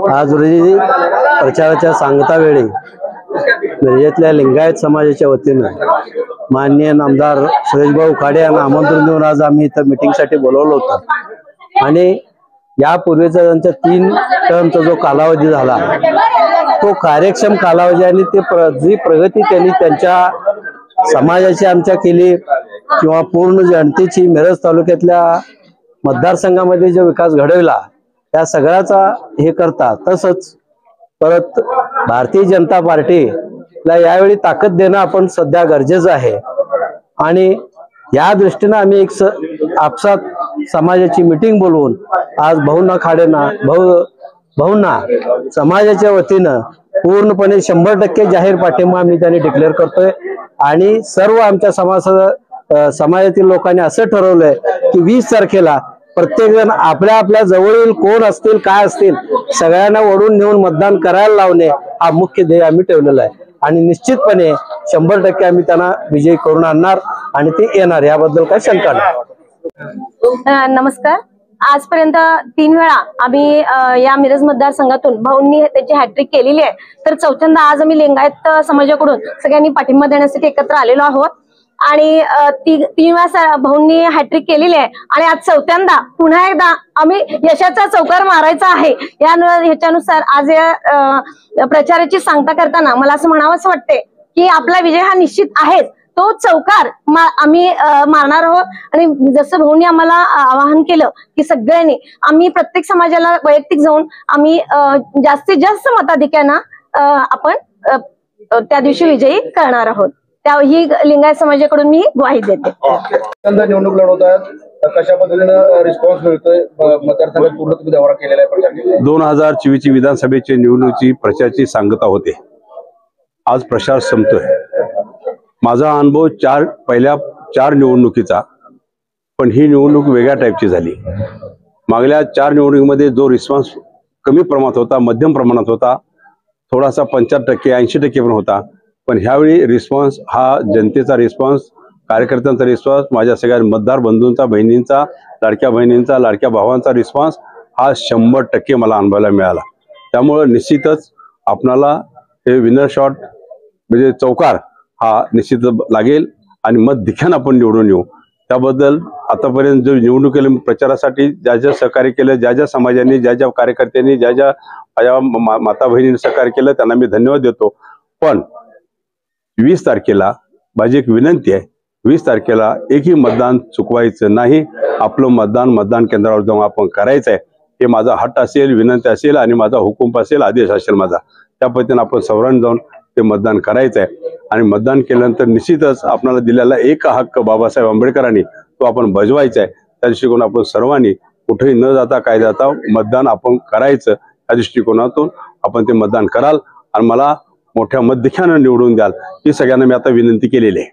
आज रोजी प्रचाराच्या सांगता वेळी मिरजेतल्या लिंगायत समाजाच्या वतीनं माननीय नामदार सुरेशभाऊ खाडे यांना आमंत्रण देऊन आज आम्ही इथं मीटिंगसाठी बोलवलं होतं। आणि यापूर्वीचा त्यांचा 3 टर्मचा जो कालावधी झाला तो कार्यक्षम कालावधी आणि जी प्रगती त्यांनी त्यांच्या समाजाची आमच्या केली किंवा पूर्ण जनतेची मिरज तालुक्यातल्या मतदारसंघामध्ये जो विकास घडविला त्या सगळ्याचा हे करता तसंच परत भारतीय जनता पार्टीला यावेळी ताकद देणं आपण सध्या गरजेचं आहे। आणि या दृष्टीनं आम्ही एक आपसात समाजाची मीटिंग बोलवून आज भाऊंना खाडेंना भाऊंना समाजाच्या वतीनं पूर्णपणे 100% जाहीर पाठिंबा आम्ही त्यांनी डिक्लेअर करतोय। आणि सर्व आमच्या समाजातील लोकांनी असं ठरवलंय की 20 तारखेला प्रत्येक जण आपल्या आपल्या जवळील कोण असतील काय असतील सगळ्यांना ओढून नेऊन मतदान करायला लावणे हा मुख्य ध्येय आम्ही ठेवलेला आहे। आणि निश्चितपणे 100% आम्ही त्यांना विजयी करून आणणार आणि ते येणार याबद्दल काही शंका नाही। नमस्कार। आजपर्यंत 3 वेळा आम्ही या मिरज मतदारसंघातून भाऊंनी त्याची हॅट्रिक केलेली आहे, तर चौथ्यांदा आज आम्ही लिंगायत समाजाकडून सगळ्यांनी पाठिंबा देण्यासाठी एकत्र आलेलो आहोत। आणि 3 वेळा भाऊंनी हॅट्रिक केलेली आहे आणि आज चौथ्यांदा पुन्हा एकदा आम्ही यशाचा चौकार मारायचा आहे। ह्याच्यानुसार आज या प्रचाराची सांगता करताना मला असं म्हणावंसं वाटते की आपला विजय हा निश्चित आहे। तो चौकार आम्ही मारणार आहोत। आणि जसं भाऊंनी आम्हाला आवाहन केलं की सगळ्यांनी आम्ही प्रत्येक समाजाला वैयक्तिक जाऊन आम्ही जास्तीत जास्त मताधिक्यानं आपण त्या दिवशी विजयी करणार आहोत। ही लिंगायत समाजाकडून मी ग्वाही देते। निवडणूक लढवतात, कशा पद्धतीने रिस्पॉन्स मिळतोय? मतदारसंघात पूर्ण तुम्ही दौरा केलेला आहे। 2024 ची विधानसभेची निवडणुकीची प्रचाराची सांगता होते। आज प्रचार संपतोय। माझा अनुभव पहिल्या 4 निवडणुकीचा, पण ही निवडणूक वेगळ्या टाईपची झाली। मागल्या 4 निवडणुकीमध्ये जो रिस्पॉन्स कमी प्रमाणात होता, मध्यम प्रमाणात होता, थोडासा 75% 80% पण होता, पण ह्यावेळी रिस्पॉन्स हा जनतेचा रिस्पॉन्स, कार्यकर्त्यांचा रिस्पॉन्स, माझ्या सगळ्या मतदार बंधूंचा, बहिणींचा, लाडक्या बहिणींचा, लाडक्या भावांचा रिस्पॉन्स हा 100% मला अनुभवायला मिळाला। त्यामुळे निश्चितच आपणाला हे विनर शॉट म्हणजे चौकार हा निश्चित लागेल आणि मतधिक्यानं आपण निवडून येऊ। त्याबद्दल आतापर्यंत जो निवडणुकीला प्रचारासाठी ज्या सहकार्य केलं, ज्या समाजांनी, ज्या कार्यकर्त्यांनी, ज्या माझ्या माता बहिणींनी सहकार्य केलं त्यांना मी धन्यवाद देतो। पण 20 तारखेला माझी एक विनंती आहे, 20 तारखेला एकही मतदान चुकवायचं नाही। आपलं मतदान केंद्रावर जाऊन आपण करायचं आहे, हे माझा हट्ट असेल, विनंती असेल आणि माझा हुकूम असेल, आदेश असेल माझा। त्या पद्धतीने आपण सर्वांनी जाऊन ते मतदान करायचं आहे। आणि मतदान केल्यानंतर निश्चितच आपल्याला दिलेला एक हक्क बाबासाहेब आंबेडकरांनी तो आपण बजवायचा आहे। त्या दृष्टिकोन आपण सर्वांनी कुठेही न जाता काय जाता मतदान आपण करायचं, या दृष्टिकोनातून आपण ते मतदान कराल आणि मला मोठ्या मतधिक्यानं निवडून द्याल ही सगळ्यांना मी आता विनंती केलेली आहे।